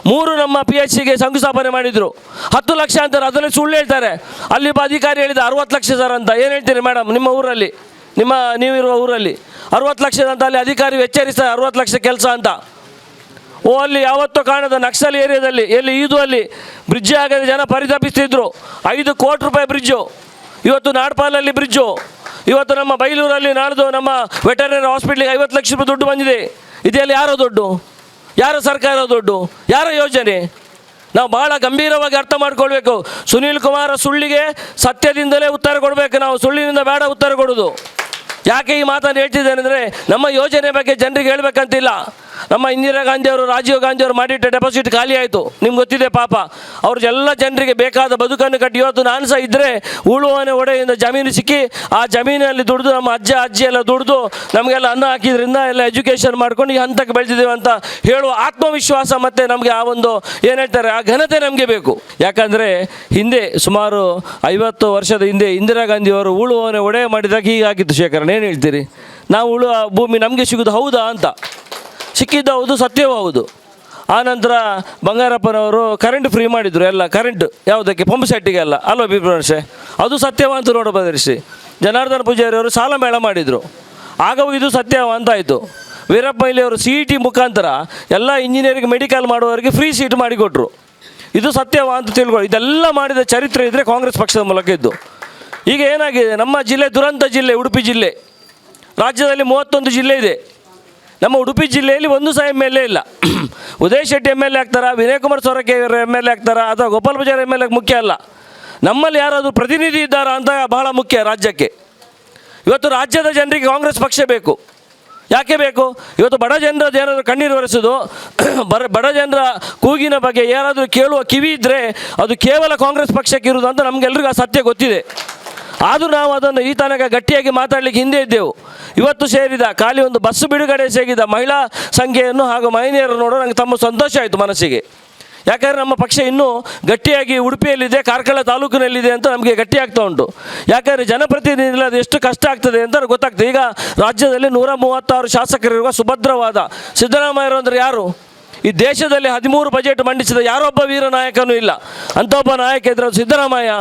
3 ನಮ್ಮ PHCಗೆ ಶಂಕುಸ್ಥಾಪನೆ ಮಾಡಿದರು. 10 ಲಕ್ಷ ಅಂತಾರೆ, ಅದರಲ್ಲಿ ಸುಳ್ಳು ಹೇಳ್ತಾರೆ. ಅಲ್ಲಿ ಅಧಿಕಾರಿ ಹೇಳಿದ 60 ಲಕ್ಷ ಸರ್ ಅಂತ. ಏನು ಹೇಳ್ತೀರಿ ಮೇಡಮ್? ನಿಮ್ಮ ಊರಲ್ಲಿ, ನೀವಿರುವ ಊರಲ್ಲಿ 60 ಲಕ್ಷದ ಅಂತ ಅಲ್ಲಿ ಅಧಿಕಾರಿ ಎಚ್ಚರಿಸ್ತಾರೆ 60 ಲಕ್ಷ ಕೆಲಸ ಅಂತ. ಅಲ್ಲಿ ಯಾವತ್ತೂ ಕಾಣದ ನಕ್ಸಲ್ ಏರಿಯಾದಲ್ಲಿ ಇದು ಅಲ್ಲಿ ಬ್ರಿಡ್ಜ್ ಆಗದೆ ಜನ ಪರಿತಪಿಸ್ತಿದ್ರು. 5 ಕೋಟಿ ರೂಪಾಯಿ ಬ್ರಿಡ್ಜು, ಇವತ್ತು ನಾಡ್ಪಾಲಲ್ಲಿ ಬ್ರಿಡ್ಜು, ಇವತ್ತು ನಮ್ಮ ಬೈಲೂರಲ್ಲಿ ನಾಡ್ದು ನಮ್ಮ ವೆಟರ್ನರಿ ಹಾಸ್ಪಿಟ್ಲಿಗೆ 50 ಲಕ್ಷ ರೂಪಾಯಿ ದುಡ್ಡು ಬಂದಿದೆ. ಇದೆಲ್ಲ ಯಾರೋ ದುಡ್ಡು? ಯಾರ ಸರ್ಕಾರ ದುಡ್ಡು? ಯಾರ ಯೋಜನೆ? ನಾವು ಭಾಳ ಗಂಭೀರವಾಗಿ ಅರ್ಥ ಮಾಡ್ಕೊಳ್ಬೇಕು. ಸುನೀಲ್ ಕುಮಾರ ಸುಳ್ಳಿಗೆ ಸತ್ಯದಿಂದಲೇ ಉತ್ತರ ಕೊಡಬೇಕು. ನಾವು ಸುಳ್ಳಿನಿಂದ ಬೇಡ ಉತ್ತರ ಕೊಡೋದು. ಯಾಕೆ ಈ ಮಾತನ್ನು ಹೇಳ್ತಿದ್ದೇನೆ ಅಂದರೆ, ನಮ್ಮ ಯೋಜನೆ ಬಗ್ಗೆ ಜನರಿಗೆ ಹೇಳಬೇಕಂತಿಲ್ಲ. ನಮ್ಮ ಇಂದಿರಾ ಗಾಂಧಿಯವರು, ರಾಜೀವ್ ಗಾಂಧಿಯವರು ಮಾಡಿಟ್ಟ ಡೆಪಾಸಿಟ್ ಖಾಲಿ ಆಯಿತು. ನಿಮ್ಗೆ ಗೊತ್ತಿದೆ ಪಾಪ. ಅವ್ರಿಗೆಲ್ಲ ಜನರಿಗೆ ಬೇಕಾದ ಬದುಕನ್ನು ಕಟ್ಟಿ, ಇವತ್ತು ನಾನು ಸಹ ಇದ್ದರೆ ಉಳುವನೆ ಒಡೆಯಿಂದ ಜಮೀನು ಸಿಕ್ಕಿ ಆ ಜಮೀನಲ್ಲಿ ದುಡಿದು ನಮ್ಮ ಅಜ್ಜಿ ಎಲ್ಲ ದುಡಿದು ನಮಗೆಲ್ಲ ಅನ್ನ ಹಾಕಿದ್ರಿಂದ ಎಲ್ಲ ಎಜುಕೇಷನ್ ಮಾಡ್ಕೊಂಡು ಈ ಹಂತಕ್ಕೆ ಬೆಳೆದಿದ್ದೇವೆ ಅಂತ ಹೇಳುವ ಆತ್ಮವಿಶ್ವಾಸ ಮತ್ತು ನಮಗೆ ಆ ಒಂದು ಏನು ಹೇಳ್ತಾರೆ ಆ ಘನತೆ ನಮಗೆ ಬೇಕು. ಯಾಕಂದರೆ ಹಿಂದೆ ಸುಮಾರು 50 ವರ್ಷದ ಹಿಂದೆ ಇಂದಿರಾ ಗಾಂಧಿಯವರು ಉಳುವನೆ ಒಡೆ ಮಾಡಿದಾಗ ಹೀಗಾಗಿತ್ತು. ಶೇಖರನ್ ಏನು ಹೇಳ್ತೀರಿ? ನಾವು ಉಳುವ ಭೂಮಿ ನಮಗೆ ಸಿಗೋದು ಹೌದಾ ಅಂತ? ಸಿಕ್ಕಿದ್ದು ಹೌದು, ಸತ್ಯವೂ ಹೌದು. ಆನಂತರ ಬಂಗಾರಪ್ಪನವರು ಕರೆಂಟ್ ಫ್ರೀ ಮಾಡಿದರು, ಎಲ್ಲ ಕರೆಂಟ್ ಯಾವುದಕ್ಕೆ? ಪಂಪ್ ಸೆಟ್ಟಿಗೆಲ್ಲ ಅಲ್ವ ಬಿಬ್ರರ್ಷೆ? ಅದು ಸತ್ಯವಂತ ನೋಡಬದರಿಸಿ. ಜನಾರ್ದನ ಪೂಜಾರಿಯವರು ಸಾಲ ಮೇಳ ಮಾಡಿದರು, ಆಗವೂ ಇದು ಸತ್ಯವಂತ ಆಯಿತು. ವೀರಪ್ಪ ಮೊಯ್ಲಿಯವರು CET ಮುಖಾಂತರ ಎಲ್ಲ ಇಂಜಿನಿಯರಿಂಗ್ ಮೆಡಿಕಲ್ ಮಾಡುವವರಿಗೆ ಫ್ರೀ ಸೀಟ್ ಮಾಡಿಕೊಟ್ರು, ಇದು ಸತ್ಯವಂತ ತಿಳ್ಕೊಳ್ಳಿ. ಇದೆಲ್ಲ ಮಾಡಿದ ಚರಿತ್ರೆ ಇದ್ದರೆ ಕಾಂಗ್ರೆಸ್ ಪಕ್ಷದ ಮೂಲಕ ಇದ್ದು. ಈಗ ಏನಾಗಿದೆ, ನಮ್ಮ ಜಿಲ್ಲೆ ದುರಂತ ಜಿಲ್ಲೆ ಉಡುಪಿ ಜಿಲ್ಲೆ. ರಾಜ್ಯದಲ್ಲಿ 31 ಜಿಲ್ಲೆ ಇದೆ. ನಮ್ಮ ಉಡುಪಿ ಜಿಲ್ಲೆಯಲ್ಲಿ ಒಂದು ಸಹ MLA ಇಲ್ಲ. ಉದಯ್ ಶೆಟ್ಟಿ MLA ಆಗ್ತಾರಾ, ವಿನಯ್ ಕುಮಾರ್ ಸೊರಕೆ MLA ಆಗ್ತಾರಾ, ಅಥವಾ ಗೋಪಾಲ್ ಪೂಜಾರಿ MLA ಮುಖ್ಯ ಅಲ್ಲ. ನಮ್ಮಲ್ಲಿ ಯಾರಾದರೂ ಪ್ರತಿನಿಧಿ ಇದ್ದಾರಾ ಅಂತ ಬಹಳ ಮುಖ್ಯ ರಾಜ್ಯಕ್ಕೆ. ಇವತ್ತು ರಾಜ್ಯದ ಜನರಿಗೆ ಕಾಂಗ್ರೆಸ್ ಪಕ್ಷ ಬೇಕು. ಯಾಕೆ ಬೇಕು? ಇವತ್ತು ಬಡ ಜನರ ಏನಾದರೂ ಕಣ್ಣೀರು ಒರೆಸೋದು, ಬಡ ಜನರ ಕೂಗಿನ ಬಗ್ಗೆ ಯಾರಾದರೂ ಕೇಳುವ ಕಿವಿ ಇದ್ದರೆ ಅದು ಕೇವಲ ಕಾಂಗ್ರೆಸ್ ಪಕ್ಷಕ್ಕೆ ಇರುವುದು ಅಂತ ನಮಗೆಲ್ಲರಿಗೂ ಆ ಸತ್ಯ ಗೊತ್ತಿದೆ. ಆದರೂ ನಾವು ಅದನ್ನು ಈ ತನಕ ಗಟ್ಟಿಯಾಗಿ ಮಾತಾಡಲಿಕ್ಕೆ ಹಿಂದೆ ಇದ್ದೆವು. ಇವತ್ತು ಸೇರಿದ ಖಾಲಿ ಒಂದು ಬಸ್ಸು ಬಿಡುಗಡೆ ಸೇರಿದ ಮಹಿಳಾ ಸಂಖ್ಯೆಯನ್ನು ಹಾಗೂ ಮಹಿಳೆಯರು ನೋಡೋ ನನಗೆ ತಮ್ಮ ಸಂತೋಷ ಆಯಿತು ಮನಸ್ಸಿಗೆ. ಯಾಕಂದರೆ ನಮ್ಮ ಪಕ್ಷ ಇನ್ನೂ ಗಟ್ಟಿಯಾಗಿ ಉಡುಪಿಯಲ್ಲಿದೆ, ಕಾರ್ಕಳ ತಾಲೂಕಿನಲ್ಲಿದೆ ಅಂತ ನಮಗೆ ಗಟ್ಟಿಯಾಗ್ತಾ ಉಂಟು. ಯಾಕಂದರೆ ಜನಪ್ರತಿನಿಧಿ ಅದು ಎಷ್ಟು ಕಷ್ಟ ಆಗ್ತದೆ ಅಂತ ಗೊತ್ತಾಗ್ತದೆ. ಈಗ ರಾಜ್ಯದಲ್ಲಿ 136 ಶಾಸಕರಿರುವ ಸುಭದ್ರವಾದ ಸಿದ್ದರಾಮಯ್ಯರು ಅಂದರೆ ಯಾರು? ಈ ದೇಶದಲ್ಲಿ 13 ಬಜೆಟ್ ಮಂಡಿಸಿದ ಯಾರೊಬ್ಬ ವೀರ ನಾಯಕನೂ ಇಲ್ಲ. ಅಂಥ ಒಬ್ಬ ನಾಯಕ ಇದ್ದರೆ ಸಿದ್ದರಾಮಯ್ಯ.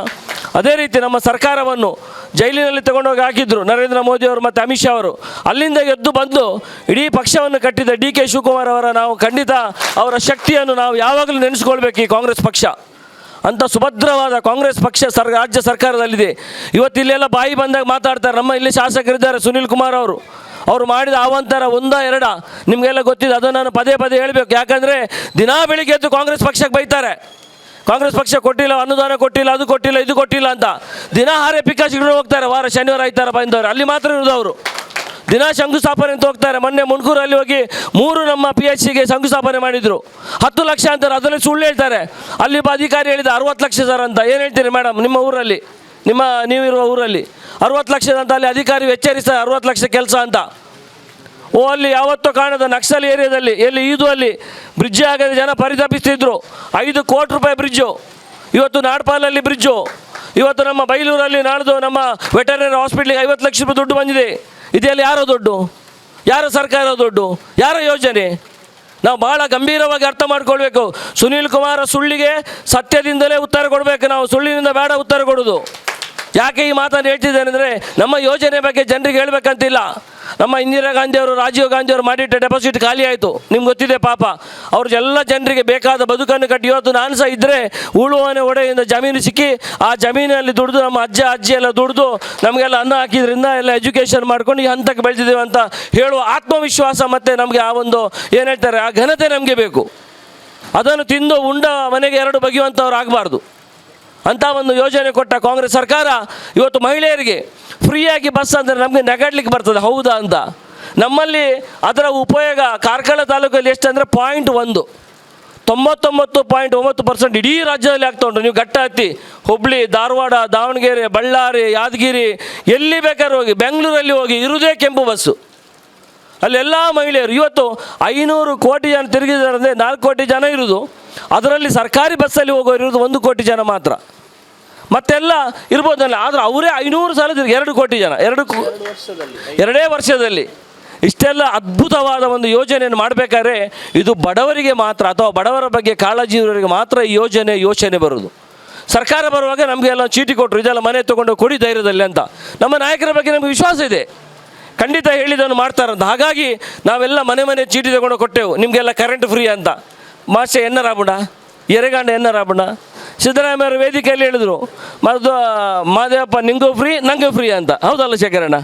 ಅದೇ ರೀತಿ ನಮ್ಮ ಸರ್ಕಾರವನ್ನು ಜೈಲಿನಲ್ಲಿ ತಗೊಂಡೋಗಿ ಹಾಕಿದ್ರು ನರೇಂದ್ರ ಮೋದಿಯವರು ಮತ್ತು ಅಮಿತ್ ಶಾ ಅವರು. ಅಲ್ಲಿಂದ ಎದ್ದು ಬಂದು ಇಡೀ ಪಕ್ಷವನ್ನು ಕಟ್ಟಿದ DK ಶಿವಕುಮಾರ್ ಅವರ ನಾವು ಖಂಡಿತ ಅವರ ಶಕ್ತಿಯನ್ನು ನಾವು ಯಾವಾಗಲೂ ನೆನೆಸ್ಕೊಳ್ಬೇಕು. ಈ ಕಾಂಗ್ರೆಸ್ ಪಕ್ಷ ಅಂಥ ಸುಭದ್ರವಾದ ಕಾಂಗ್ರೆಸ್ ಪಕ್ಷ ರಾಜ್ಯ ಸರ್ಕಾರದಲ್ಲಿದೆ. ಇವತ್ತು ಇಲ್ಲೆಲ್ಲ ಬಾಯಿ ಬಂದಾಗ ಮಾತಾಡ್ತಾರೆ. ನಮ್ಮ ಇಲ್ಲಿ ಶಾಸಕರಿದ್ದಾರೆ ಸುನೀಲ್ ಕುಮಾರ್ ಅವರು ಮಾಡಿದ ಅವಾಂತರ 1-2 ನಿಮಗೆಲ್ಲ ಗೊತ್ತಿದೆ. ಅದನ್ನು ನಾನು ಪದೇ ಹೇಳಬೇಕು. ಯಾಕಂದರೆ ದಿನಾ ಬೆಳಿಗ್ಗೆ ಎದ್ದು ಕಾಂಗ್ರೆಸ್ ಪಕ್ಷಕ್ಕೆ ಬೈತಾರೆ. ಕಾಂಗ್ರೆಸ್ ಪಕ್ಷ ಕೊಟ್ಟಿಲ್ಲ, ಅನುದಾನ ಕೊಟ್ಟಿಲ್ಲ, ಅದು ಕೊಟ್ಟಿಲ್ಲ, ಇದು ಕೊಟ್ಟಿಲ್ಲ ಅಂತ. ದಿನ ಹಾರೆ ಪಿಕ್ಕಾಸಿಗಳು ಹೋಗ್ತಾರೆ. ವಾರ ಶನಿವಾರ ಐತಾರ ಬಂದವರು ಅಲ್ಲಿ ಮಾತ್ರ ಇರೋದು. ಅವರು ದಿನ ಶಂಕುಸ್ಥಾಪನೆ ಅಂತ ಹೋಗ್ತಾರೆ. ಮೊನ್ನೆ ಮುನ್ಕೂರಲ್ಲಿ ಹೋಗಿ 3 ನಮ್ಮ PHCಗೆ ಶಂಕುಸ್ಥಾಪನೆ ಮಾಡಿದರು. 10 ಲಕ್ಷ ಅಂತಾರೆ, ಅದರಲ್ಲಿ ಸುಳ್ಳು ಹೇಳ್ತಾರೆ. ಅಲ್ಲಿ ಅಧಿಕಾರಿ ಹೇಳಿದ 60 ಲಕ್ಷ ಸರ್ ಅಂತ. ಏನು ಹೇಳ್ತೀರಿ ಮೇಡಮ್? ನಿಮ್ಮ ಊರಲ್ಲಿ, ನೀವಿರುವ ಊರಲ್ಲಿ 60 ಲಕ್ಷದ ಅಂತ ಅಲ್ಲಿ ಅಧಿಕಾರಿ ಎಚ್ಚರಿಸ್ತಾರೆ 60 ಲಕ್ಷ ಕೆಲಸ ಅಂತ. ಅಲ್ಲಿ ಯಾವತ್ತೂ ಕಾಣದ ನಕ್ಸಲ್ ಏರಿಯಾದಲ್ಲಿ ಇದು ಅಲ್ಲಿ ಬ್ರಿಡ್ಜ್ ಆಗದೆ ಜನ ಪರಿತಪಿಸ್ತಿದ್ರು. 5 ಕೋಟಿ ರೂಪಾಯಿ ಬ್ರಿಡ್ಜು, ಇವತ್ತು ನಾಡ್ಪಾಲಲ್ಲಿ ಬ್ರಿಡ್ಜು, ಇವತ್ತು ನಮ್ಮ ಬೈಲೂರಲ್ಲಿ ನಾಡ್ದು ನಮ್ಮ ವೆಟರ್ನರಿ ಹಾಸ್ಪಿಟ್ಲಿಗೆ 50 ಲಕ್ಷ ರೂಪಾಯಿ ದುಡ್ಡು ಬಂದಿದೆ. ಇದೆಲ್ಲ ಯಾರೋ ದುಡ್ಡು? ಯಾರ ಸರ್ಕಾರ ದುಡ್ಡು? ಯಾರ ಯೋಜನೆ? ನಾವು ಭಾಳ ಗಂಭೀರವಾಗಿ ಅರ್ಥ ಮಾಡ್ಕೊಳ್ಬೇಕು. ಸುನೀಲ್ ಕುಮಾರ ಸುಳ್ಳಿಗೆ ಸತ್ಯದಿಂದಲೇ ಉತ್ತರ ಕೊಡಬೇಕು. ನಾವು ಸುಳ್ಳಿನಿಂದ ಬೇಡ ಉತ್ತರ ಕೊಡೋದು. ಯಾಕೆ ಈ ಮಾತನ್ನು ಹೇಳ್ತಿದ್ದೇನೆ ಅಂದರೆ, ನಮ್ಮ ಯೋಜನೆ ಬಗ್ಗೆ ಜನರಿಗೆ ಹೇಳಬೇಕಂತಿಲ್ಲ. ನಮ್ಮ ಇಂದಿರಾ ಗಾಂಧಿಯವರು, ರಾಜೀವ್ ಗಾಂಧಿಯವರು ಮಾಡಿಟ್ಟ ಡೆಪಾಸಿಟ್ ಖಾಲಿ ಆಯಿತು. ನಿಮ್ಗೆ ಗೊತ್ತಿದೆ ಪಾಪ. ಅವ್ರಿಗೆಲ್ಲ ಜನರಿಗೆ ಬೇಕಾದ ಬದುಕನ್ನು ಕಟ್ಟಿ, ಇವತ್ತು ನಾನು ಸಹ ಇದ್ದರೆ ಉಳುವನೆ ಒಡೆಯಿಂದ ಜಮೀನು ಸಿಕ್ಕಿ ಆ ಜಮೀನಲ್ಲಿ ದುಡಿದು ನಮ್ಮ ಅಜ್ಜಿ ಎಲ್ಲ ದುಡಿದು ನಮಗೆಲ್ಲ ಅನ್ನ ಹಾಕಿದ್ರಿಂದ ಎಲ್ಲ ಎಜುಕೇಷನ್ ಮಾಡ್ಕೊಂಡು ಈ ಹಂತಕ್ಕೆ ಬೆಳೆದಿದ್ದೇವೆ ಅಂತ ಹೇಳುವ ಆತ್ಮವಿಶ್ವಾಸ ಮತ್ತು ನಮಗೆ ಆ ಒಂದು ಏನು ಹೇಳ್ತಾರೆ ಆ ಘನತೆ ನಮಗೆ ಬೇಕು. ಅದನ್ನು ತಿಂದು ಉಂಡ ಮನೆಗೆ 2 ಬಗೆಯುವಂಥವ್ರು ಆಗಬಾರ್ದು. ಅಂಥ ಒಂದು ಯೋಜನೆ ಕೊಟ್ಟ ಕಾಂಗ್ರೆಸ್ ಸರ್ಕಾರ ಇವತ್ತು ಮಹಿಳೆಯರಿಗೆ ಫ್ರೀಯಾಗಿ ಬಸ್ ಅಂದರೆ ನಮಗೆ ನೆಗಡ್ಲಿಕ್ಕೆ ಬರ್ತದೆ ಹೌದಾ ಅಂತ. ನಮ್ಮಲ್ಲಿ ಅದರ ಉಪಯೋಗ ಕಾರ್ಕಳ ತಾಲೂಕಲ್ಲಿ ಎಷ್ಟು ಅಂದರೆ 0.1, 99.9% ಇಡೀ ರಾಜ್ಯದಲ್ಲಿ ಆಗ್ತಾ ಉಂಟು. ನೀವು ಗಟ್ಟ ಹತ್ತಿ ಹುಬ್ಳಿ, ಧಾರವಾಡ, ದಾವಣಗೆರೆ, ಬಳ್ಳಾರಿ, ಯಾದಗಿರಿ ಎಲ್ಲಿ ಬೇಕಾದ್ರೂ ಹೋಗಿ, ಬೆಂಗಳೂರಲ್ಲಿ ಹೋಗಿ, ಇರುವುದೇ ಕೆಂಪು ಬಸ್ಸು. ಅಲ್ಲೆಲ್ಲ ಮಹಿಳೆಯರು ಇವತ್ತು 500 ಕೋಟಿ ಜನ ತಿರುಗಿದ್ದಾರೆ ಅಂದರೆ 4 ಕೋಟಿ ಜನ ಇರೋದು. ಅದರಲ್ಲಿ ಸರ್ಕಾರಿ ಬಸ್ಸಲ್ಲಿ ಹೋಗೋರು ಇರೋದು 1 ಕೋಟಿ ಜನ ಮಾತ್ರ. ಮತ್ತೆಲ್ಲ ಇರ್ಬೋದಲ್ಲ. ಆದರೆ ಅವರೇ 500 ಸಲ 2 ಕೋಟಿ ಜನ 2 ವರ್ಷದಲ್ಲಿ ಇಷ್ಟೆಲ್ಲ ಅದ್ಭುತವಾದ ಒಂದು ಯೋಜನೆಯನ್ನು ಮಾಡಬೇಕಾದ್ರೆ ಇದು ಬಡವರಿಗೆ ಮಾತ್ರ ಅಥವಾ ಬಡವರ ಬಗ್ಗೆ ಕಾಳಜಿ ಇರೋರಿಗೆ ಮಾತ್ರ ಈ ಯೋಚನೆ ಬರೋದು. ಸರ್ಕಾರ ಬರುವಾಗ ನಮಗೆಲ್ಲ ಚೀಟಿ ಕೊಟ್ಟರು, ಇದೆಲ್ಲ ಮನೆ ತೊಗೊಂಡು ಕೊಡಿ ಧೈರ್ಯದಲ್ಲಿ ಅಂತ. ನಮ್ಮ ನಾಯಕರ ಬಗ್ಗೆ ನಮಗೆ ವಿಶ್ವಾಸ ಇದೆ, ಖಂಡಿತ ಹೇಳಿದನ್ನು ಮಾಡ್ತಾರಂತ. ಹಾಗಾಗಿ ನಾವೆಲ್ಲ ಮನೆ ಚೀಟಿ ತಗೊಂಡು ಕೊಟ್ಟೆವು, ನಿಮಗೆಲ್ಲ ಕರೆಂಟ್ ಫ್ರೀ ಅಂತ. ಮಾಷೆ ಎನ್ನರಾಬುಣ ಎರೆಗಾಂಡ ಎನ್ನರಾಬುಣ ಸಿದ್ದರಾಮಯ್ಯವರು ವೇದಿಕೆಯಲ್ಲಿ ಹೇಳಿದರು, ಮಾದೇವಪ್ಪ ನಿಂಗೂ ಫ್ರೀ ನನಗೂ ಫ್ರೀ ಅಂತ. ಹೌದಲ್ಲ ಶೇಖರಣ್ಣ?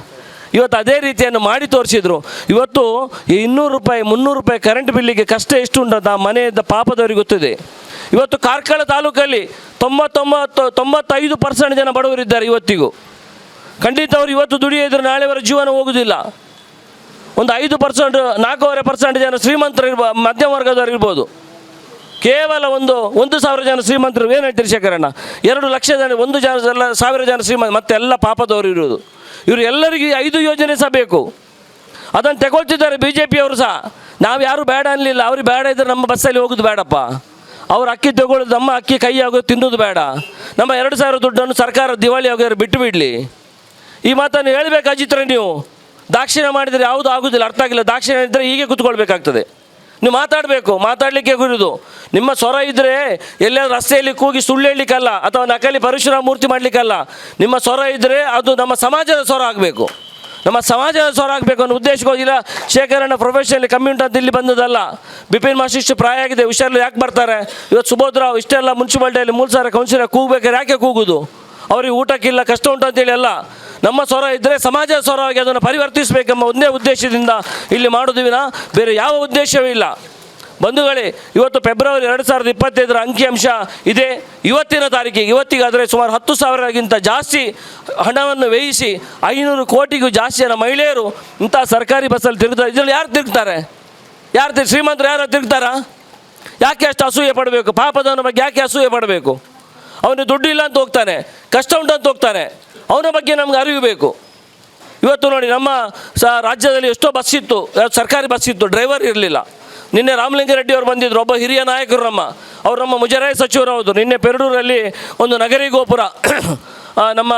ಇವತ್ತು ಅದೇ ರೀತಿಯನ್ನು ಮಾಡಿ ತೋರಿಸಿದ್ರು. ಇವತ್ತು 200 ರೂಪಾಯಿ 300 ರೂಪಾಯಿ ಕರೆಂಟ್ ಬಿಲ್ಲಿಗೆ ಕಷ್ಟ ಎಷ್ಟು ಉಂಟಂತ ಆ ಮನೆಯಿಂದ ಪಾಪದವರಿಗೆ ಗೊತ್ತಿದೆ. ಇವತ್ತು ಕಾರ್ಕಳ ತಾಲೂಕಲ್ಲಿ 95% ಜನ ಬಡವರಿದ್ದಾರೆ ಇವತ್ತಿಗೂ. ಖಂಡಿತ ಅವರು ಇವತ್ತು ದುಡಿಯಿದ್ರೆ ನಾಳೆ ಅವರ ಜೀವನ ಹೋಗುವುದಿಲ್ಲ. ಒಂದು 5% 4.5% ಜನ ಶ್ರೀಮಂತರು ಮಧ್ಯಮ ವರ್ಗದವರು ಇರ್ಬೋದು. ಕೇವಲ 1,000 ಜನ ಶ್ರೀಮಂತರು. ಏನು ಹೇಳ್ತೀರಿ ಶೇಖರಣ್ಣ? 2 ಲಕ್ಷ ಜನ 1,000 ಜನ ಶ್ರೀಮಂತ, ಮತ್ತೆಲ್ಲ ಪಾಪದವರು ಇರೋದು. ಇವರು ಎಲ್ಲರಿಗೂ 5 ಯೋಜನೆ ಸಹ ಬೇಕು. ಅದನ್ನು ತಗೊಳ್ತಿದ್ದಾರೆ BJPಯವರು ಸಹ. ನಾವು ಯಾರೂ ಬೇಡ ಅನ್ನಲಿಲ್ಲ. ಅವ್ರಿಗೆ ಬೇಡ ಇದ್ದರೆ ನಮ್ಮ ಬಸ್ಸಲ್ಲಿ ಹೋಗೋದು ಬೇಡಪ್ಪ. ಅವ್ರು ಅಕ್ಕಿ ತಗೊಳ್ಳೋದು, ನಮ್ಮ ಅಕ್ಕಿ ಕೈ ಆಗೋದು ತಿನ್ನೋದು ಬೇಡ. ನಮ್ಮ 2,000 ದುಡ್ಡನ್ನು ಸರ್ಕಾರ ದಿವಾಳಿ ಆಗೋರು ಬಿಟ್ಟು ಬಿಡಲಿ. ಈ ಮಾತನ್ನು ಹೇಳಬೇಕು ಅಜಿತ್ರೆ. ನೀವು ದಾಕ್ಷಿಣ್ಯ ಮಾಡಿದರೆ ಯಾವುದು ಆಗೋದಿಲ್ಲ, ಅರ್ಥ ಆಗಿಲ್ಲ. ದಾಕ್ಷಿಣ್ಯ ಇದ್ದರೆ ಹೀಗೆ ಕೂತ್ಕೊಳ್ಬೇಕಾಗ್ತದೆ. ನೀವು ಮಾತಾಡಬೇಕು, ಮಾತಾಡಲಿಕ್ಕೆ ಗುರುದು. ನಿಮ್ಮ ಸ್ವರ ಇದ್ದರೆ ಎಲ್ಲಾದ್ರೂ ರಸ್ತೆಯಲ್ಲಿ ಕೂಗಿ ಸುಳ್ಳು ಹೇಳಲಿಕ್ಕಲ್ಲ, ಅಥವಾ ನಕಲಿ ಪರಶುರಾಮ ಮೂರ್ತಿ ಮಾಡಲಿಕ್ಕಲ್ಲ. ನಿಮ್ಮ ಸ್ವರ ಇದ್ದರೆ ಅದು ನಮ್ಮ ಸಮಾಜದ ಸ್ವರ ಆಗಬೇಕು. ನಮ್ಮ ಸಮಾಜದ ಸ್ವರ ಆಗಬೇಕು ಅನ್ನೋ ಉದ್ದೇಶಕ್ಕೋಗಿಲ್ಲ ಶೇಖರಣ್ಣ ಪ್ರೊಫೆಷನಲ್ಲಿ ಕಮ್ಮಿ ಉಂಟಂತ ಇಲ್ಲಿ ಬಂದದಲ್ಲ. ಬಿಪಿನ್ ಮಾಸ್ಟರ್ ಇಷ್ಟು ಪ್ರಾಯ ಆಗಿದೆ, ಹುಷಾರಲ್ಲಿ ಯಾಕೆ ಬರ್ತಾರೆ? ಇವತ್ತು ಸುಬೋಧರಾವ್ ಇಷ್ಟೆಲ್ಲ ಮುನ್ಸಿಪಾಲ್ಟಿಯಲ್ಲಿ 3 ಸಾವಿರ ಕೌನ್ಸಿಲರ್ ಕೂಗಬೇಕಾದ್ರೆ ಯಾಕೆ ಕೂಗುದು? ಅವ್ರಿಗೆ ಊಟಕ್ಕಿಲ್ಲ, ಕಷ್ಟ ಉಂಟು ಅಂತೇಳಿ ಅಲ್ಲ. ನಮ್ಮ ಸ್ವರ ಇದ್ದರೆ ಸಮಾಜದ ಸ್ವರವಾಗಿ ಅದನ್ನು ಪರಿವರ್ತಿಸಬೇಕೆಂಬ ಒಂದೇ ಉದ್ದೇಶದಿಂದ ಇಲ್ಲಿ ಮಾಡೋದು ವಿನ ಬೇರೆ ಯಾವ ಉದ್ದೇಶವೂ ಇಲ್ಲ. ಬಂಧುಗಳೇ, ಇವತ್ತು ಫೆಬ್ರವರಿ 2025 ಅಂಕಿಅಂಶ ಇದೆ. ಇವತ್ತಿನ ತಾರೀಕಿಗೆ ಇವತ್ತಿಗಾದರೆ ಸುಮಾರು 10,000ಗಿಂತ ಜಾಸ್ತಿ ಹಣವನ್ನು ವ್ಯಯಿಸಿ 500 ಕೋಟಿಗೂ ಜಾಸ್ತಿ ಜನ ಮಹಿಳೆಯರು ಇಂಥ ಸರ್ಕಾರಿ ಬಸ್ಸಲ್ಲಿ ತಿರುಗ್ತಾರೆ. ಇದರಲ್ಲಿ ಯಾರು ತಿರುಗ್ತಾರೆ? ಶ್ರೀಮಂತರು ಯಾರು ತಿರುಗ್ತಾರಾ? ಯಾಕೆ ಅಷ್ಟು ಅಸೂಯೆ ಪಡಬೇಕು? ಪಾಪದವನ ಬಗ್ಗೆ ಯಾಕೆ ಅಸೂಯೆ ಪಡಬೇಕು? ಅವನು ದುಡ್ಡು ಇಲ್ಲ ಅಂತ ಹೋಗ್ತಾನೆ, ಕಷ್ಟ ಉಂಟು ಅಂತ ಹೋಗ್ತಾನೆ. ಅವನ ಬಗ್ಗೆ ನಮ್ಗೆ ಅರಿವು ಬೇಕು. ಇವತ್ತು ನೋಡಿ, ನಮ್ಮ ರಾಜ್ಯದಲ್ಲಿ ಎಷ್ಟೋ ಬಸ್ ಇತ್ತು, ಸರ್ಕಾರಿ ಬಸ್ ಇತ್ತು, ಡ್ರೈವರ್ ಇರಲಿಲ್ಲ. ನಿನ್ನೆ ರಾಮಲಿಂಗಾರೆಡ್ಡಿ ಅವರು ಬಂದಿದ್ದರು, ಒಬ್ಬ ಹಿರಿಯ ನಾಯಕರು ಅವರು ನಮ್ಮ ಮುಜರಾಯಿ ಸಚಿವರು. ಹೌದು, ನಿನ್ನೆ ಪೆರಡೂರಲ್ಲಿ ಒಂದು ನಗರಿ ಗೋಪುರ, ನಮ್ಮ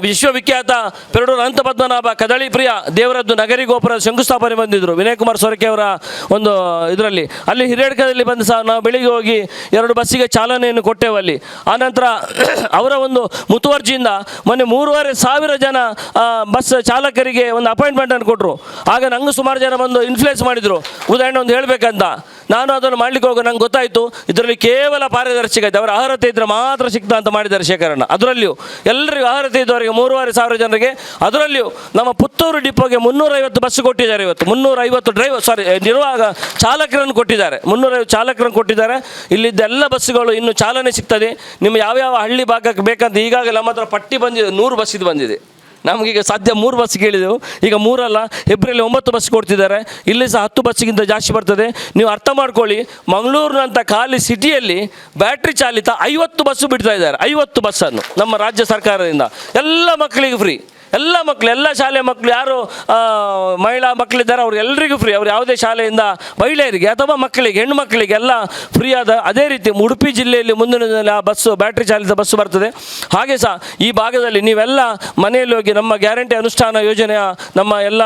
ವಿಶ್ವವಿಖ್ಯಾತ ಪೆರಡೂರು ಅನಂತ ಪದ್ಮನಾಭ ಕದಳಿ ಪ್ರಿಯ ದೇವರದ್ದು ನಗರಿ ಗೋಪುರ ಶಂಕುಸ್ಥಾಪನೆ ಬಂದಿದ್ದರು ವಿನಯ್ ಕುಮಾರ್ ಸೊರಕೆ ಅವರ ಒಂದು ಇದರಲ್ಲಿ. ಅಲ್ಲಿ ಹಿರೇಡ್ಕದಲ್ಲಿ ಬಂದು ಸಹ ನಾವು ಬೆಳಿಗ್ಗೆ ಹೋಗಿ 2 ಬಸ್ಸಿಗೆ ಚಾಲನೆಯನ್ನು ಕೊಟ್ಟೆವು ಅಲ್ಲಿ. ಆನಂತರ ಅವರ ಒಂದು ಮುತುವರ್ಜಿಯಿಂದ ಮೊನ್ನೆ 3,500 ಜನ ಬಸ್ ಚಾಲಕರಿಗೆ ಒಂದು ಅಪಾಯಿಂಟ್ಮೆಂಟನ್ನು ಕೊಟ್ಟರು. ಆಗ ನಂಗೆ ಸುಮಾರು ಜನ ಬಂದು ಇನ್ಫ್ಲುಯೆನ್ಸ್ ಮಾಡಿದರು, ಉದಾಹರಣೆ ಒಂದು ಹೇಳಬೇಕಂತ. ನಾನು ಅದನ್ನು ಮಾಡಲಿಕ್ಕೆ ಹೋಗೋ ನಂಗೆ ಗೊತ್ತಾಯಿತು, ಇದರಲ್ಲಿ ಕೇವಲ ಪಾರದರ್ಶಕತೆ, ಅವರ ಅರ್ಹತೆ ಇದ್ದರೆ ಮಾತ್ರ ಸಿಗ್ತಾ ಅಂತ ಮಾಡಿದ್ದಾರೆ ಶೇಖರಣ್ಣ. ಅದರಲ್ಲಿಯೂ ಎಲ್ಲರಿಗೂ ಅರ್ಹತೆ ಇದ್ದವರಿಗೆ 3,500 ಜನರಿಗೆ, ಅದರಲ್ಲಿಯೂ ನಮ್ಮ ಪುತ್ತೂರು ಡಿಪೋಗೆ 350 ಬಸ್ ಕೊಟ್ಟಿದ್ದಾರೆ. ಇವತ್ತು 350 ನಿರ್ವಾಹಕ ಚಾಲಕರನ್ನು ಕೊಟ್ಟಿದ್ದಾರೆ, 350 ಚಾಲಕರನ್ನು ಕೊಟ್ಟಿದ್ದಾರೆ. ಇಲ್ಲಿದ್ದೆಲ್ಲ ಬಸ್ಸುಗಳು ಇನ್ನು ಚಾಲನೆ ಸಿಗ್ತದೆ. ನಿಮ್ಮ ಯಾವ್ಯಾವ ಹಳ್ಳಿ ಭಾಗಕ್ಕೆ ಬೇಕಂತ ಈಗಾಗಲೇ ನಮ್ಮ ಹತ್ರ ಪಟ್ಟಿ ಬಂದಿದೆ, 100 ಬಸ್ ಇದು ಬಂದಿದೆ. ನಮಗೀಗ ಸದ್ಯ 3 ಬಸ್ ಕೇಳಿದೆವು, ಈಗ 3 ಅಲ್ಲ, ಏಪ್ರಿಲ್ 9 ಬಸ್ ಕೊಡ್ತಿದ್ದಾರೆ. ಇಲ್ಲಿ ಸಹ 10 ಬಸ್ಸಿಗಿಂತ ಜಾಸ್ತಿ ಬರ್ತದೆ. ನೀವು ಅರ್ಥ ಮಾಡ್ಕೊಳ್ಳಿ, ಮಂಗಳೂರಿನಂಥ ಖಾಲಿ ಸಿಟಿಯಲ್ಲಿ ಬ್ಯಾಟ್ರಿ ಚಾಲಿತ 50 ಬಸ್ಸು ಬಿಡ್ತಾ ಇದ್ದಾರೆ. 50 ಬಸ್ಸನ್ನು ನಮ್ಮ ರಾಜ್ಯ ಸರ್ಕಾರದಿಂದ ಎಲ್ಲ ಮಕ್ಕಳಿಗೆ ಫ್ರೀ. ಎಲ್ಲ ಮಕ್ಕಳು, ಎಲ್ಲ ಶಾಲೆಯ ಮಕ್ಕಳು, ಯಾರು ಮಹಿಳಾ ಮಕ್ಕಳಿದ್ದಾರೆ ಅವ್ರು ಎಲ್ರಿಗೂ ಫ್ರೀ. ಅವ್ರು ಯಾವುದೇ ಶಾಲೆಯಿಂದ ಮಹಿಳೆಯರಿಗೆ ಅಥವಾ ಮಕ್ಕಳಿಗೆ, ಹೆಣ್ಣು ಮಕ್ಕಳಿಗೆ ಎಲ್ಲ ಫ್ರೀ ಆದ. ಅದೇ ರೀತಿ ಉಡುಪಿ ಜಿಲ್ಲೆಯಲ್ಲಿ ಮುಂದಿನ ದಿನದಲ್ಲಿ ಆ ಬಸ್ಸು ಬ್ಯಾಟ್ರಿ ಚಾಲಿತ ಬಸ್ಸು ಬರ್ತದೆ. ಹಾಗೆ ಸಹ ಈ ಭಾಗದಲ್ಲಿ ನೀವೆಲ್ಲ ಮನೆಯಲ್ಲಿ ಹೋಗಿ ನಮ್ಮ ಗ್ಯಾರಂಟಿ ಅನುಷ್ಠಾನ ಯೋಜನೆಯ ನಮ್ಮ ಎಲ್ಲ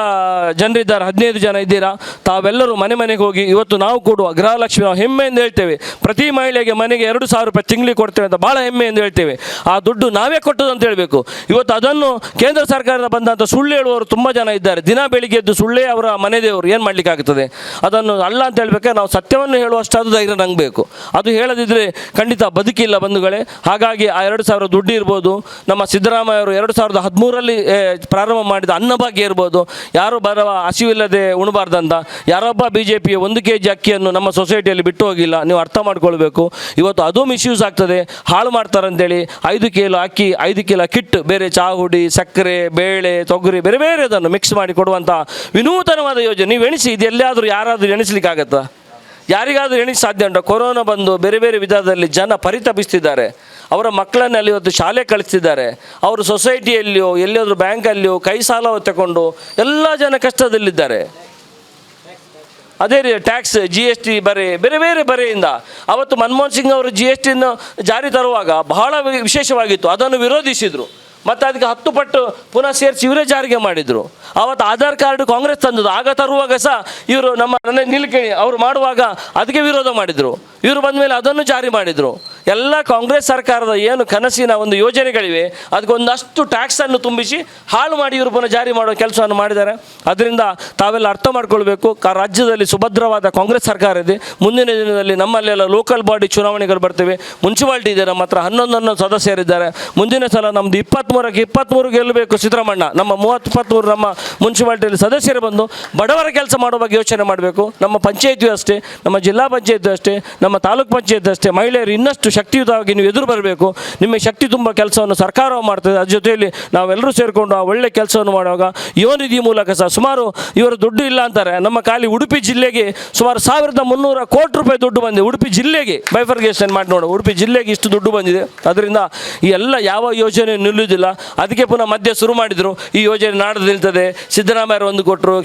ಜನರಿದ್ದಾರೆ, 15 ಜನ ಇದ್ದೀರಾ, ತಾವೆಲ್ಲರೂ ಮನೆಗೆ ಹೋಗಿ ಇವತ್ತು ನಾವು ಕೊಡುವ ಗೃಹಲಕ್ಷ್ಮಿ ನಾವು ಹೆಮ್ಮೆಯಿಂದ ಹೇಳ್ತೇವೆ. ಪ್ರತಿ ಮಹಿಳೆಗೆ ಮನೆಗೆ 2,000 ರೂಪಾಯಿ ತಿಂಗಳಿಗೆ ಕೊಡ್ತೇವೆ ಅಂತ ಭಾಳ ಹೆಮ್ಮೆಯಿಂದ ಹೇಳ್ತೇವೆ. ಆ ದುಡ್ಡು ನಾವೇ ಕೊಟ್ಟದ್ದು ಅಂತ ಹೇಳಬೇಕು. ಇವತ್ತು ಅದನ್ನು ಕೇಂದ್ರ ಸರ್ಕಾರದ ಬಂದಂಥ ಸುಳ್ಳು ಹೇಳುವವರು ತುಂಬ ಜನ ಇದ್ದಾರೆ. ದಿನ ಬೆಳಿಗ್ಗೆ ಎದ್ದು ಸುಳ್ಳೇ ಅವರ ಮನೆ ದೇವರು, ಏನು ಮಾಡಲಿಕ್ಕಾಗ್ತದೆ? ಅದನ್ನು ಅಲ್ಲ ಅಂತ ಹೇಳಬೇಕಾದ್ರೆ ನಾವು ಸತ್ಯವನ್ನು ಹೇಳುವಷ್ಟಾದ ಧೈರ್ಯ ನಂಗೆ ಬೇಕು. ಅದು ಹೇಳದಿದ್ದರೆ ಖಂಡಿತ ಬದುಕಿಲ್ಲ ಬಂಧುಗಳೇ. ಹಾಗಾಗಿ ಆ 2,000 ದುಡ್ಡು ಇರ್ಬೋದು, ನಮ್ಮ ಸಿದ್ದರಾಮಯ್ಯ ಅವರು 2013ರಲ್ಲಿ ಪ್ರಾರಂಭ ಮಾಡಿದ ಅನ್ನಭಾಗ್ಯ ಇರ್ಬೋದು, ಯಾರು ಬರುವ ಹಸಿವಿಲ್ಲದೆ ಉಣಬಾರ್ದಂತ, ಯಾರೊಬ್ಬ BJP 1 kg ಅಕ್ಕಿಯನ್ನು ನಮ್ಮ ಸೊಸೈಟಿಯಲ್ಲಿ ಬಿಟ್ಟು ಹೋಗಿಲ್ಲ. ನೀವು ಅರ್ಥ ಮಾಡ್ಕೊಳ್ಬೇಕು. ಇವತ್ತು ಅದು ಮಿಸ್ಯೂಸ್ ಆಗ್ತದೆ, ಹಾಳು ಮಾಡ್ತಾರಂತೇಳಿ 5 ಕಿಲೋ ಅಕ್ಕಿ, 5 ಕಿಲೋ ಕಿಟ್, ಬೇರೆ ಚಾಹುಡಿ, ಸಕ್ಕರೆ, ಬೇಳೆ, ತೊಗರಿ, ಬೇರೆ ಬೇರೆ ಅದನ್ನು ಮಿಕ್ಸ್ ಮಾಡಿ ಕೊಡುವಂಥ ವಿನೂತನವಾದ ಯೋಜನೆ. ನೀವು ಎಣಿಸಿ, ಇದು ಎಲ್ಲಿಯಾದರೂ ಯಾರಾದರೂ ಎಣಿಸ್ಲಿಕ್ಕಾಗತ್ತಾ? ಯಾರಿಗಾದರೂ ಎಣಿಸಿ ಸಾಧ್ಯ ಉಂಟು? ಕೊರೋನಾ ಬಂದು ಬೇರೆ ಬೇರೆ ವಿಧದಲ್ಲಿ ಜನ ಪರಿತಪಿಸ್ತಿದ್ದಾರೆ. ಅವರ ಮಕ್ಕಳನ್ನು ಅಲ್ಲಿ ಇವತ್ತು ಶಾಲೆ ಕಳಿಸ್ತಿದ್ದಾರೆ. ಅವರು ಸೊಸೈಟಿಯಲ್ಲಿಯೋ ಎಲ್ಲಿಯಾದರೂ ಬ್ಯಾಂಕಲ್ಲಿಯೋ ಕೈ ಸಾಲ ತಗೊಂಡು ಎಲ್ಲ ಜನ ಕಷ್ಟದಲ್ಲಿದ್ದಾರೆ. ಅದೇ ರೀತಿ ಟ್ಯಾಕ್ಸ್, GST ಬೇರೆ ಬೇರೆ ಬರೆಯಿಂದ ಅವತ್ತು ಮನಮೋಹನ್ ಸಿಂಗ್ ಅವರು GSTಯನ್ನು ಜಾರಿ ತರುವಾಗ ಬಹಳ ವಿಶೇಷವಾಗಿತ್ತು. ಅದನ್ನು ವಿರೋಧಿಸಿದರು. ಮತ್ತು ಅದಕ್ಕೆ 10 ಪಟ್ಟು ಪುನಃ ಸೇರಿಸಿ ಇವರೇ ಜಾರಿಗೆ ಮಾಡಿದರು. ಆವತ್ತು ಆಧಾರ್ ಕಾರ್ಡ್ ಕಾಂಗ್ರೆಸ್ ತಂದದ್ದು, ಆಗ ತರುವಾಗ ಸಹ ಇವರು ನನ್ನ ನಿಲ್ಕಣಿ ಅವರು ಮಾಡುವಾಗ ಅದಕ್ಕೆ ವಿರೋಧ ಮಾಡಿದರು. ಇವರು ಬಂದ ಮೇಲೆ ಅದನ್ನು ಜಾರಿ ಮಾಡಿದರು. ಎಲ್ಲ ಕಾಂಗ್ರೆಸ್ ಸರ್ಕಾರದ ಏನು ಕನಸಿನ ಒಂದು ಯೋಜನೆಗಳಿವೆ ಅದಕ್ಕೆ ಒಂದಷ್ಟು ಟ್ಯಾಕ್ಸನ್ನು ತುಂಬಿಸಿ ಹಾಳು ಮಾಡಿ ಇವರು ಪುನಃ ಜಾರಿ ಮಾಡೋ ಕೆಲಸವನ್ನು ಮಾಡಿದ್ದಾರೆ. ಅದರಿಂದ ತಾವೆಲ್ಲ ಅರ್ಥ ಮಾಡ್ಕೊಳ್ಬೇಕು, ರಾಜ್ಯದಲ್ಲಿ ಸುಭದ್ರವಾದ ಕಾಂಗ್ರೆಸ್ ಸರ್ಕಾರ ಇದೆ. ಮುಂದಿನ ದಿನದಲ್ಲಿ ನಮ್ಮಲ್ಲೆಲ್ಲ ಲೋಕಲ್ ಬಾಡಿ ಚುನಾವಣೆಗಳು ಬರ್ತವೆ. ಮುನ್ಸಿಪಾಲ್ಟಿ ಇದೆ, ನಮ್ಮ ಹತ್ರ 11 ಸದಸ್ಯರಿದ್ದಾರೆ. ಮುಂದಿನ ಸಲ ನಮ್ಮದು 23 ಗೆಲ್ಲಬೇಕು ಸಿದ್ದರಾಮಣ್ಣ. ನಮ್ಮ 23 ನಮ್ಮ ಮುನ್ಸಿಪಾಲ್ಟಿಯಲ್ಲಿ ಸದಸ್ಯರು ಬಂದು ಬಡವರ ಕೆಲಸ ಮಾಡೋ ಬಗ್ಗೆ ಯೋಚನೆ ಮಾಡಬೇಕು. ನಮ್ಮ ಪಂಚಾಯತಿಯು ಅಷ್ಟೇ, ನಮ್ಮ ಜಿಲ್ಲಾ ಪಂಚಾಯತಿ ಅಷ್ಟೇ, ನಮ್ಮ ತಾಲೂಕು ಪಂಚಾಯತ್ ಅಷ್ಟೇ. ಮಹಿಳೆಯರು ಇನ್ನಷ್ಟು ಶಕ್ತಿಯುತವಾಗಿ ನೀವು ಎದುರು ಬರಬೇಕು. ನಿಮಗೆ ಶಕ್ತಿ ತುಂಬ ಕೆಲಸವನ್ನು ಸರ್ಕಾರವು ಮಾಡ್ತದೆ. ಅದ್ರ ಜೊತೆಯಲ್ಲಿ ನಾವೆಲ್ಲರೂ ಸೇರಿಕೊಂಡು ಆ ಒಳ್ಳೆ ಕೆಲಸವನ್ನು ಮಾಡುವಾಗ ಯುವ ನಿಧಿ ಮೂಲಕ ಸಹ ಸುಮಾರು ಇವರು ದುಡ್ಡು ಇಲ್ಲ ಅಂತಾರೆ. ನಮ್ಮ ಖಾಲಿ ಉಡುಪಿ ಜಿಲ್ಲೆಗೆ ಸುಮಾರು 1300 ಕೋಟಿ ರೂಪಾಯಿ ದುಡ್ಡು ಬಂದಿದೆ. ಉಡುಪಿ ಜಿಲ್ಲೆಗೆ ಬೈಫರ್ಗೇಷನ್ ಮಾಡಿ ನೋಡು, ಉಡುಪಿ ಜಿಲ್ಲೆಗೆ ಇಷ್ಟು ದುಡ್ಡು ಬಂದಿದೆ. ಅದರಿಂದ ಈ ಎಲ್ಲ ಯಾವ ಯೋಜನೆ ನಿಲ್ಲುವುದಿಲ್ಲ. ಅದಕ್ಕೆ ಪುನಃ ಮಧ್ಯೆ ಶುರು ಮಾಡಿದರು, ಈ ಯೋಜನೆ ನಾಡದು ನಿಲ್ತದೆ. ಸಿದ್ದರಾಮಯ್ಯರು ಒಂದು ಕೊಟ್ಟರು,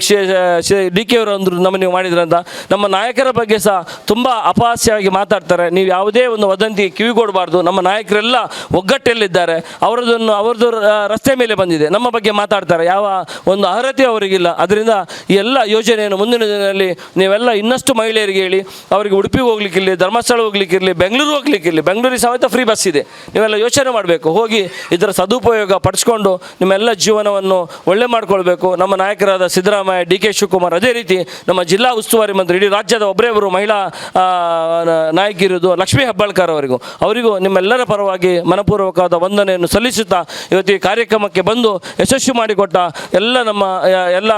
DK ಅವರು ಒಂದು ನಮ್ಮನ್ನು ಮಾಡಿದ್ರಂತ. ನಮ್ಮ ನಾಯಕರ ಬಗ್ಗೆ ಸಹ ತುಂಬ ಅಪಹಾಸ್ಯವಾಗಿ ಮಾತಾಡ್ತಾರೆ. ನೀವು ಯಾವುದೇ ಒಂದು ವದಂತಿ ಕಿವಿಗೊಡಬಾರ್ದು. ನಮ್ಮ ನಾಯಕರೆಲ್ಲ ಒಗ್ಗಟ್ಟಲ್ಲಿದ್ದಾರೆ. ಅವ್ರದ್ದು ರಸ್ತೆ ಮೇಲೆ ಬಂದಿದೆ, ನಮ್ಮ ಬಗ್ಗೆ ಮಾತಾಡ್ತಾರೆ. ಯಾವ ಒಂದು ಅರ್ಹತೆ ಅವರಿಗಿಲ್ಲ. ಅದರಿಂದ ಈ ಎಲ್ಲ ಯೋಜನೆಯನ್ನು ಮುಂದಿನ ದಿನದಲ್ಲಿ ನೀವೆಲ್ಲ ಇನ್ನಷ್ಟು ಮಹಿಳೆಯರಿಗೆ ಹೇಳಿ, ಅವರಿಗೆ ಉಡುಪಿಗೆ ಹೋಗ್ಲಿಕ್ಕಿರಲಿ, ಧರ್ಮಸ್ಥಳ ಹೋಗ್ಲಿಕ್ಕಿರಲಿ, ಬೆಂಗಳೂರು ಹೋಗ್ಲಿಕ್ಕಿರಲಿ, ಬೆಂಗಳೂರಿಗೆ ಸಮೇತ ಫ್ರೀ ಬಸ್ ಇದೆ. ನೀವೆಲ್ಲ ಯೋಚನೆ ಮಾಡಬೇಕು, ಹೋಗಿ ಇದರ ಸದುಪಯೋಗ ಪಡಿಸ್ಕೊಂಡು ನಿಮ್ಮೆಲ್ಲ ಜೀವನವನ್ನು ಒಳ್ಳೆ ಮಾಡ್ಕೊಳ್ಬೇಕು. ನಮ್ಮ ನಾಯಕರಾದ ಸಿದ್ದರಾಮಯ್ಯ, DK ಶಿವಕುಮಾರ್, ಅದೇ ರೀತಿ ನಮ್ಮ ಜಿಲ್ಲಾ ಉಸ್ತುವಾರಿ ಮಂತ್ರಿ, ಇಡೀ ರಾಜ್ಯದ ಒಬ್ಬರೇ ಮಹಿಳಾ ನಾಯಕಿರುವುದು ಲಕ್ಷ್ಮೀ ಹೆಬ್ಬಾಳ್ಕರ್ ಅವರಿಗೂ ನಿಮ್ಮೆಲ್ಲರ ಪರವಾಗಿ ಮನಪೂರ್ವಕವಾದ ವಂದನೆಯನ್ನು ಸಲ್ಲಿಸುತ್ತಾ ಇವತ್ತು ಈ ಕಾರ್ಯಕ್ರಮಕ್ಕೆ ಬಂದು ಯಶಸ್ವಿ ಮಾಡಿಕೊಟ್ಟ ಎಲ್ಲ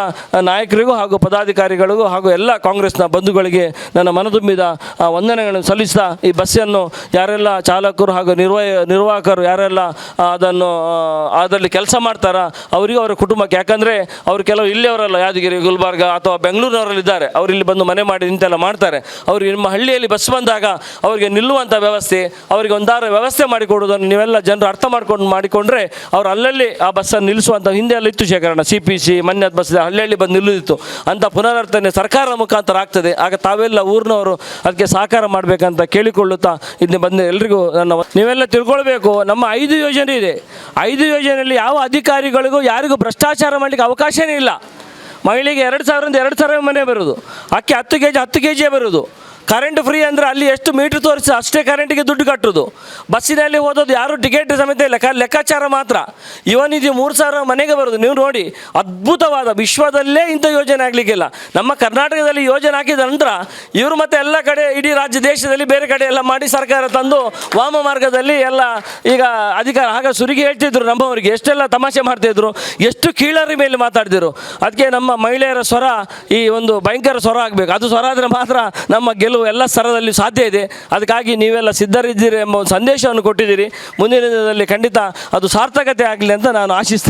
ನಾಯಕರಿಗೂ ಹಾಗೂ ಪದಾಧಿಕಾರಿಗಳಿಗೂ ಹಾಗೂ ಎಲ್ಲ ಕಾಂಗ್ರೆಸ್ನ ಬಂಧುಗಳಿಗೆ ನನ್ನ ಮನತುಂಬಿದ ವಂದನೆಗಳನ್ನು ಸಲ್ಲಿಸ್ತಾ, ಈ ಬಸ್ಸನ್ನು ಯಾರೆಲ್ಲ ಚಾಲಕರು ಹಾಗೂ ನಿರ್ವಾಹಕರು ಯಾರೆಲ್ಲ ಅದರಲ್ಲಿ ಕೆಲಸ ಮಾಡ್ತಾರ ಅವರಿಗೂ ಅವರ ಕುಟುಂಬಕ್ಕೆ, ಯಾಕಂದರೆ ಅವರು ಕೆಲವರು ಇಲ್ಲಿಯವರಲ್ಲ, ಯಾದಗಿರಿ, ಗುಲ್ಬರ್ಗ ಅಥವಾ ಬೆಂಗಳೂರಿನವರಲ್ಲಿದ್ದಾರೆ. ಅವರು ಇಲ್ಲಿ ಬಂದು ಮನೆ ಮಾಡಿ ನಿಂತೆಲ್ಲ ಮಾಡ್ತಾರೆ. ಅವರಿಗೆ ನಿಮ್ಮ ಹಳ್ಳಿಯಲ್ಲಿ ಬಸ್ ಬಂದಾಗ ಅವರಿಗೆ ನಿಲ್ಲುವಂಥ ವ್ಯವಸ್ಥೆ, ಅವರಿಗೆ ಒಂದಾರ ವ್ಯವಸ್ಥೆ ಮಾಡಿಕೊಡೋದನ್ನು ನೀವೆಲ್ಲ ಜನರು ಅರ್ಥ ಮಾಡಿಕೊಂಡ್ರೆ ಅವರು ಅಲ್ಲಲ್ಲಿ ಆ ಬಸ್ಸನ್ನು ನಿಲ್ಲಿಸುವಂಥ, ಹಿಂದೆ ಎಲ್ಲ ಇತ್ತು ಶೇಖರಣ, CPC ಮನ್ಯದ ಬಸ್ ಹಳ್ಳಿಯಲ್ಲಿ ಬಂದು ನಿಲ್ಲುತ್ತಿತ್ತು ಅಂತ ಪುನರಾವರ್ತನೆ ಸರ್ಕಾರದ ಮುಖಾಂತರ ಆಗ್ತದೆ. ಆಗ ತಾವೆಲ್ಲ ಊರಿನವರು ಅದಕ್ಕೆ ಸಹಕಾರ ಮಾಡಬೇಕಂತ ಕೇಳಿಕೊಳ್ಳುತ್ತಾ ಇಲ್ಲಿ ಬಂದು ಎಲ್ರಿಗೂ ನೀವೆಲ್ಲ ತಿಳ್ಕೊಳ್ಬೇಕು. ನಮ್ಮ 5 ಯೋಜನೆ ಇದೆ. 5 ಯೋಜನೆಯಲ್ಲಿ ಯಾವ ಅಧಿಕಾರಿಗಳಿಗೂ ಯಾರಿಗೂ ಭ್ರಷ್ಟಾಚಾರ ಮಾಡಲಿಕ್ಕೆ ಅವಕಾಶವೇ ಇಲ್ಲ. ಮಹಿಳೆಗೆ 2,000 ಮನೆ ಬರೋದು, ಅಕ್ಕಿ 10 kg ಬರೋದು, ಕರೆಂಟ್ ಫ್ರೀ ಅಂದರೆ ಅಲ್ಲಿ ಎಷ್ಟು ಮೀಟ್ರ್ ತೋರಿಸಿ ಅಷ್ಟೇ ಕರೆಂಟಿಗೆ ದುಡ್ಡು ಕಟ್ಟೋದು. ಬಸ್ಸಿನಲ್ಲಿ ಹೋದೋದು ಯಾರು ಟಿಕೆಟ್ ಸಮೇತ ಇಲ್ಲ, ಲೆಕ್ಕಾಚಾರ ಮಾತ್ರ. ಯುವನಿಧಿ 3,000 ಮನೆಗೆ ಬರೋದು. ನೀವು ನೋಡಿ, ಅದ್ಭುತವಾದ, ವಿಶ್ವದಲ್ಲೇ ಇಂಥ ಯೋಜನೆ ಆಗಲಿಕ್ಕಿಲ್ಲ. ನಮ್ಮ ಕರ್ನಾಟಕದಲ್ಲಿ ಯೋಜನೆ ಹಾಕಿದ ನಂತರ ಇವರು ಮತ್ತೆ ಎಲ್ಲ ಕಡೆ ಇಡೀ ರಾಜ್ಯ ದೇಶದಲ್ಲಿ ಬೇರೆ ಕಡೆ ಎಲ್ಲ ಮಾಡಿ ಸರ್ಕಾರ ತಂದು ವಾಮ ಮಾರ್ಗದಲ್ಲಿ ಎಲ್ಲ ಈಗ ಅಧಿಕಾರ ಆಗ ಸುರಿಗೆ ಹೇಳ್ತಿದ್ರು. ನಮ್ಮವರಿಗೆ ಎಷ್ಟೆಲ್ಲ ತಮಾಷೆ ಮಾಡ್ತಾಯಿದ್ರು, ಎಷ್ಟು ಕೀಳರಿ ಮೇಲೆ ಮಾತಾಡ್ತಿದ್ರು. ಅದಕ್ಕೆ ನಮ್ಮ ಮಹಿಳೆಯರ ಸ್ವರ ಈ ಒಂದು ಭಯಂಕರ ಸ್ವರ ಆಗಬೇಕು. ಅದು ಸ್ವರ ಆದರೆ ಮಾತ್ರ ನಮ್ಮ ಗೆಲುವು ಎಲ್ಲ ಸ್ತರದಲ್ಲಿ ಸಾಧ್ಯ ಇದೆ. ಅದಕ್ಕಾಗಿ ನೀವೆಲ್ಲ ಸಿದ್ಧರಿದ್ದೀರಿ ಎಂಬ ಒಂದು ಸಂದೇಶವನ್ನು ಕೊಟ್ಟಿದ್ದೀರಿ. ಮುಂದಿನ ದಿನದಲ್ಲಿ ಖಂಡಿತ ಅದು ಸಾರ್ಥಕತೆ ಆಗಲಿ ಅಂತ ನಾನು ಆಶಿಸ್ತೇನೆ.